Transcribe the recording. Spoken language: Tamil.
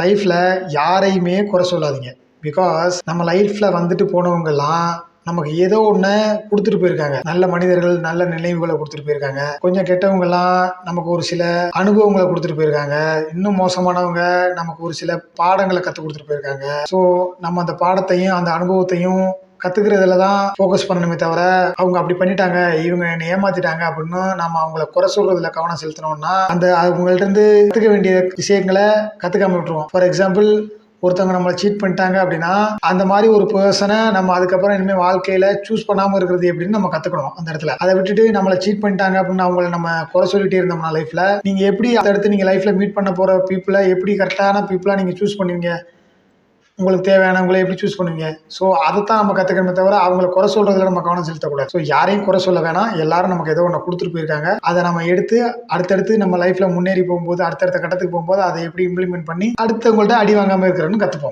லைஃப்பில் யாரையுமே குறை சொல்லாதீங்க. பிகாஸ் நம்ம லைஃப்பில் வந்துட்டு போனவங்கெல்லாம் நமக்கு ஏதோ ஒன்று கொடுத்துட்டு போயிருக்காங்க. நல்ல மனிதர்கள் நல்ல நினைவுகளை கொடுத்துட்டு போயிருக்காங்க. கொஞ்சம் கெட்டவங்கெல்லாம் நமக்கு ஒரு சில அனுபவங்களை கொடுத்துட்டு போயிருக்காங்க. இன்னும் மோசமானவங்க நமக்கு ஒரு சில பாடங்களை கற்றுக் கொடுத்துட்டு போயிருக்காங்க. ஸோ நம்ம அந்த பாடத்தையும் அந்த அனுபவத்தையும் கற்றுக்கிறதுல தான் ஃபோக்கஸ் பண்ணணுமே தவிர, அவங்க அப்படி பண்ணிட்டாங்க, இவங்க என்னை ஏமாத்திட்டாங்க அப்படின்னு நம்ம அவங்கள குறை சொல்றதுல கவனம் செலுத்தினோம்னா அந்த அவங்கள்ட்ட கற்றுக்க வேண்டிய விஷயங்களை கற்றுக்காம விட்டுருவோம். ஃபார் எக்ஸாம்பிள், ஒருத்தவங்க நம்மளை சீட் பண்ணிட்டாங்க அப்படின்னா அந்த மாதிரி ஒரு பர்சனை நம்ம அதுக்கப்புறம் இனிமேல் வாழ்க்கையில் சூஸ் பண்ணாமல் இருக்கிறது எப்படின்னு நம்ம கற்றுக்கணும். அந்த இடத்துல அதை விட்டுட்டு நம்மளை சீட் பண்ணிட்டாங்க அப்படின்னு அவங்கள நம்ம குறை சொல்லிட்டே இருந்தோம்னா லைஃப்பில் நீங்கள் எப்படி அடுத்து நீங்கள் லைஃப்பில் மீட் பண்ண போகிற பீப்புளை எப்படி கரெக்டான பீப்புளாக நீங்கள் சூஸ் பண்ணுவீங்க, உங்களுக்கு தேவையானவங்களை எப்படி சூஸ் பண்ணுவீங்க? ஸோ அதைத்தான் நம்ம கற்றுக்கணுமே தவிர அவங்கள குறை சொல்கிறதுல நம்ம கவனம் செலுத்தக்கூடாது. ஸோ யாரையும் குறை சொல்ல வேணாம். எல்லாரும் நமக்கு ஏதோ ஒன்று கொடுத்துட்டு போயிருக்காங்க. அதை நம்ம எடுத்து அடுத்தடுத்து நம்ம லைஃப்பில் முன்னேறி போகும்போது அடுத்தடுத்த கட்டத்துக்கு போகும்போது அதை எப்படி இம்ப்ளிமெண்ட் பண்ணி அடுத்தவங்கள்ட்ட அடி வாங்காமல் இருக்கிறன்னு கற்றுப்போம்.